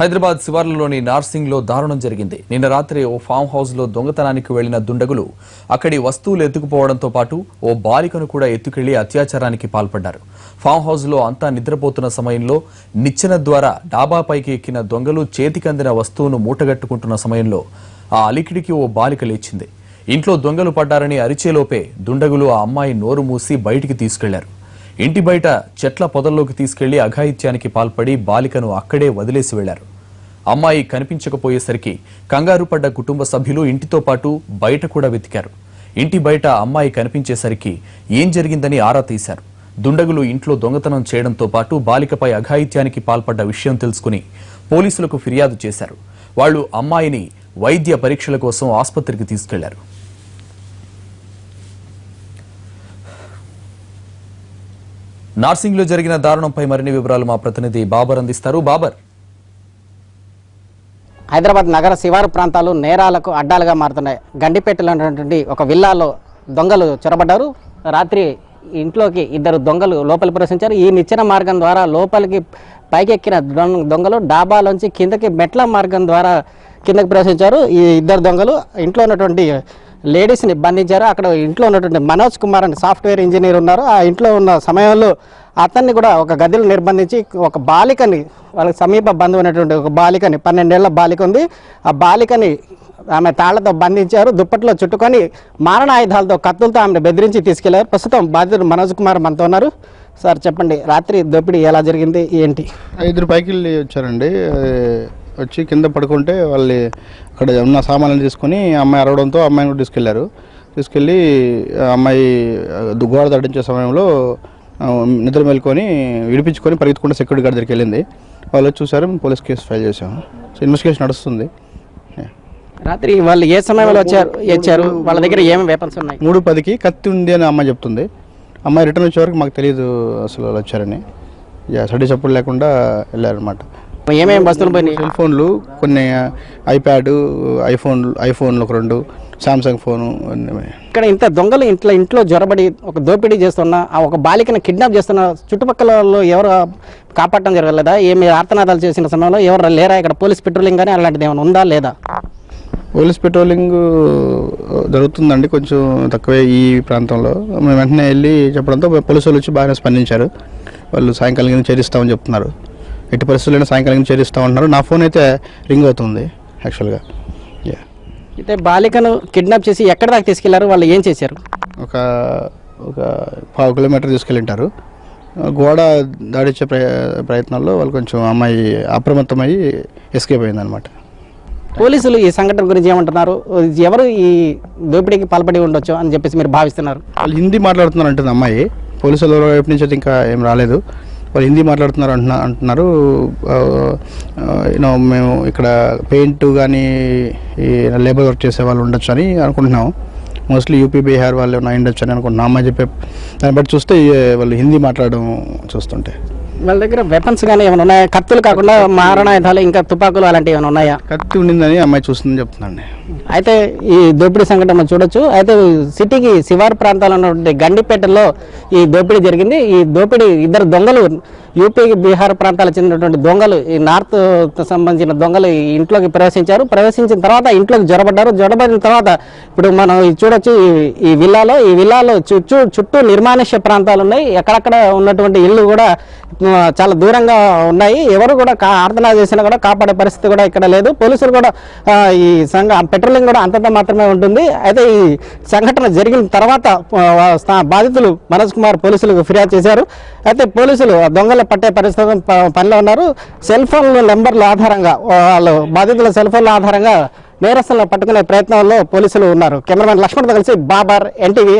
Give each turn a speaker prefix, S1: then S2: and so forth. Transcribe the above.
S1: హైదరాబాద్ శివార్లలోని నార్సింగ్లో దారుణం జరిగింది. నిన్న రాత్రి ఓ ఫామ్ హౌస్లో దొంగతనానికి వెళ్లిన దుండగులు అక్కడి వస్తువులు ఎత్తుకుపోవడంతో పాటు ఓ బాలికను కూడా ఎత్తుకెళ్లి అత్యాచారానికి పాల్పడ్డారు. ఫామ్ హౌస్లో అంతా నిద్రపోతున్న సమయంలో నిచ్చెన ద్వారా డాబాపైకి ఎక్కిన దొంగలు చేతికందిన వస్తువును మూటగట్టుకుంటున్న సమయంలో ఆ అలికిడికి ఓ బాలిక లేచింది. ఇంట్లో దొంగలు పడ్డారని అరిచేలోపే దుండగులు ఆ అమ్మాయి నోరు మూసి బయటికి తీసుకెళ్లారు. ఇంటి బయట చెట్ల పొదల్లోకి తీసుకెళ్లి అఘాయిత్యానికి పాల్పడి బాలికను అక్కడే వదిలేసి వెళ్లారు. అమ్మాయి కనిపించకపోయేసరికి కంగారు పడ్డ కుటుంబ సభ్యులు ఇంటితో పాటు బయట కూడా వెతికారు. ఇంటి బయట అమ్మాయి కనిపించేసరికి ఏం జరిగిందని ఆరా తీశారు. దుండగులు ఇంట్లో దొంగతనం చేయడంతో పాటు బాలికపై అఘాయిత్యానికి పాల్పడ్డ విషయం తెలుసుకుని పోలీసులకు ఫిర్యాదు చేశారు. వాళ్లు అమ్మాయిని వైద్య పరీక్షల కోసం ఆసుపత్రికి తీసుకెళ్లారు. నార్సింగ్లో జరిగిన దారుణంపై మరిన్ని వివరాలు మా ప్రతినిధి బాబర్ అందిస్తారు. బాబర్,
S2: హైదరాబాద్ నగర శివారు ప్రాంతాలు నేరాలకు అడ్డాలుగా మారుతున్నాయి. గండిపేటలో ఉన్నటువంటి ఒక విల్లాలో దొంగలు చొరబడ్డారు. రాత్రి ఇంట్లోకి ఇద్దరు దొంగలు లోపలికి ప్రవేశించారు. ఈ నిచ్చెన మార్గం ద్వారా లోపలికి పైకెక్కిన దొంగలు డాబాలోంచి కిందకి మెట్ల మార్గం ద్వారా కిందకి ప్రవేశించారు. ఈ ఇద్దరు దొంగలు ఇంట్లో ఉన్నటువంటి లేడీస్ని బంధించారు. అక్కడ ఇంట్లో ఉన్నటువంటి మనోజ్ కుమార్ అని సాఫ్ట్వేర్ ఇంజనీర్ ఉన్నారు. ఆ ఇంట్లో ఉన్న సమయంలో అతన్ని కూడా ఒక గదిలో నిర్బంధించి ఒక బాలికని, వాళ్ళకి సమీప బంధువు అయినటువంటి ఒక బాలికని, 12 ఏళ్ల బాలిక ఉంది, ఆ బాలికని ఆమె తాళ్లతో బంధించారు. దుప్పట్లో చుట్టుకొని మారణాయుధాలతో కత్తులతో ఆమెను బెదిరించి తీసుకెళ్లారు. ప్రస్తుతం బాధితుడు మనోజ్ కుమార్ మనతో ఉన్నారు. సార్ చెప్పండి, రాత్రి దోపిడీ ఎలా జరిగింది, ఏంటి?
S3: 5 పైకి వెళ్ళి వచ్చారండి. వచ్చి కింద పడుకుంటే వాళ్ళు అక్కడ ఉన్న సామాన్లు తీసుకొని అమ్మాయి అరవడంతో అమ్మాయిని కూడా తీసుకెళ్ళి అమ్మాయి గోడ తడ్డించే సమయంలో నిద్ర మేలుకొని విడిపించుకొని పరిగెత్తుకుంటే సెక్యూరిటీ గార్డ్ దగ్గరికి వెళ్ళింది. వాళ్ళు వచ్చి చూసారు, పోలీస్ కేసు ఫైల్ చేసాము. సో ఇన్వెస్టిగేషన్ నడుస్తుంది.
S2: రాత్రి వాళ్ళు ఏ సమయంలో వచ్చారు? వాళ్ళ దగ్గర ఏమేమి వెపన్స్ ఉన్నాయి?
S3: 3:10కి కత్తి ఉంది అని అమ్మాయి చెప్తుంది. అమ్మాయి రిటర్న్ వచ్చే వరకు మాకు తెలియదు అసలు వాళ్ళు వచ్చారని. సడి చప్పుడు లేకుండా వెళ్ళారనమాట.
S2: ఏమేమి వస్తువులు పోయినాయి?
S3: సెల్ ఫోన్లు కొన్ని, ఐప్యాడ్, ఐఫోన్లు ఒక 2, సామ్సంగ్ ఫోను.
S2: ఇక్కడ ఇంత దొంగలు ఇంట్లో జొరబడి ఒక దోపిడీ చేస్తున్న ఆ ఒక బాలికను కిడ్నాప్ చేస్తున్న చుట్టుపక్కల ఎవరు కాపాడటం జరగలేదా? ఏమి ఆర్తనాదాలు చేసిన సమయంలో ఎవరు లేరా? ఇక్కడ పోలీస్ పెట్రోలింగ్ కానీ అలాంటిది ఏమైనా ఉందా లేదా?
S3: పోలీస్ పెట్రోలింగ్ జరుగుతుందండి, కొంచెం తక్కువే ఈ ప్రాంతంలో. మేము వెంటనే వెళ్ళి చెప్పడంతో పోలీసు వాళ్ళు వచ్చి బాగానే స్పందించారు. వాళ్ళు సాయంకాలం చేరిస్తామని చెప్తున్నారు. ఎట్టి పరిస్థితుల్లో సాయంకాలం చేరిస్తామంటున్నారు. నా ఫోన్ అయితే రింగ్ అవుతుంది యాక్చువల్గా.
S2: అయితే బాలికను కిడ్నాప్ చేసి ఎక్కడ దాకా తీసుకెళ్లారు? వాళ్ళు ఏం చేశారు?
S3: ఒక 1/2 కిలోమీటర్ తీసుకెళ్ళింటారు. గోడ దాడిచ్చే ప్రయత్నంలో వాళ్ళు కొంచెం అమ్మాయి అప్రమత్తమయ్యి ఎస్కేప్ అయిందనమాట.
S2: పోలీసులు ఈ సంఘటన గురించి ఏమంటున్నారు? ఎవరు ఈ దోపిడీకి పాల్పడి ఉండొచ్చు అని చెప్పేసి మీరు భావిస్తున్నారు?
S3: వాళ్ళు హిందీ మాట్లాడుతున్నారు అంటుంది అమ్మాయి. పోలీసుల వైపు నుంచి అయితే ఇంకా ఏం రాలేదు. వాళ్ళు హిందీ మాట్లాడుతున్నారు అంటున్నారు. మేము ఇక్కడ పెయింట్ కానీ ఈ లేబర్ వర్క్ చేసే వాళ్ళు ఉండొచ్చు అని అనుకుంటున్నాం. మోస్ట్లీ యూపీ, బీహార్ వాళ్ళు ఉండొచ్చు అని అనుకుంటున్నాం. అమ్మాయి చెప్పే దాన్ని బట్టి చూస్తే వాళ్ళు హిందీ మాట్లాడడం చూస్తుంటే.
S2: వాళ్ళ దగ్గర వెపన్స్ కానీ ఏమైనా ఉన్నాయా? కత్తులు కాకుండా మారణాయుధాలు, ఇంకా తుపాకులు అలాంటివి ఏమైనా ఉన్నాయా?
S3: కత్తి ఉండిందని అమ్మాయి చూస్తుందని చెప్తుందండి.
S2: అయితే ఈ దోపిడీ సంఘటన మనం చూడొచ్చు. అయితే సిటీకి శివారు ప్రాంతాల్లో ఉన్నటువంటి గండిపేటలో ఈ దోపిడీ జరిగింది. ఈ దోపిడీ ఇద్దరు దొంగలు, యూపీ, బీహార్ ప్రాంతాలకు చెందినటువంటి దొంగలు, ఈ నార్త్ సంబంధించిన దొంగలు ఈ ఇంట్లోకి ప్రవేశించిన తర్వాత ఇంట్లోకి జొరబడిన తర్వాత ఇప్పుడు మనం చూడొచ్చు ఈ విల్లాలో చుట్టూ నిర్మానుష్య ప్రాంతాలు ఉన్నాయి. ఎక్కడక్కడ ఉన్నటువంటి ఇళ్ళు కూడా చాలా దూరంగా ఉన్నాయి. ఎవరు కూడా ఆర్దనా చేసినా కూడా కాపాడే పరిస్థితి కూడా ఇక్కడ లేదు. పోలీసులు కూడా ఈ పెట్రోలింగ్ కూడా అంతంత మాత్రమే ఉంటుంది. అయితే ఈ సంఘటన జరిగిన తర్వాత బాధితులు మనోజ్ కుమార్ పోలీసులకు ఫిర్యాదు చేశారు. అయితే పోలీసులు దొంగల పట్టే పరిస్థితి పనిలో ఉన్నారు. సెల్ ఫోన్ నెంబర్ల ఆధారంగా, వాళ్ళు బాధితుల సెల్ ఫోన్ల ఆధారంగా నేరస్తులను పట్టుకునే ప్రయత్నంలో పోలీసులు ఉన్నారు. కెమెరామెన్ లక్ష్మణ్తో కలిసి బాబర్, NTV.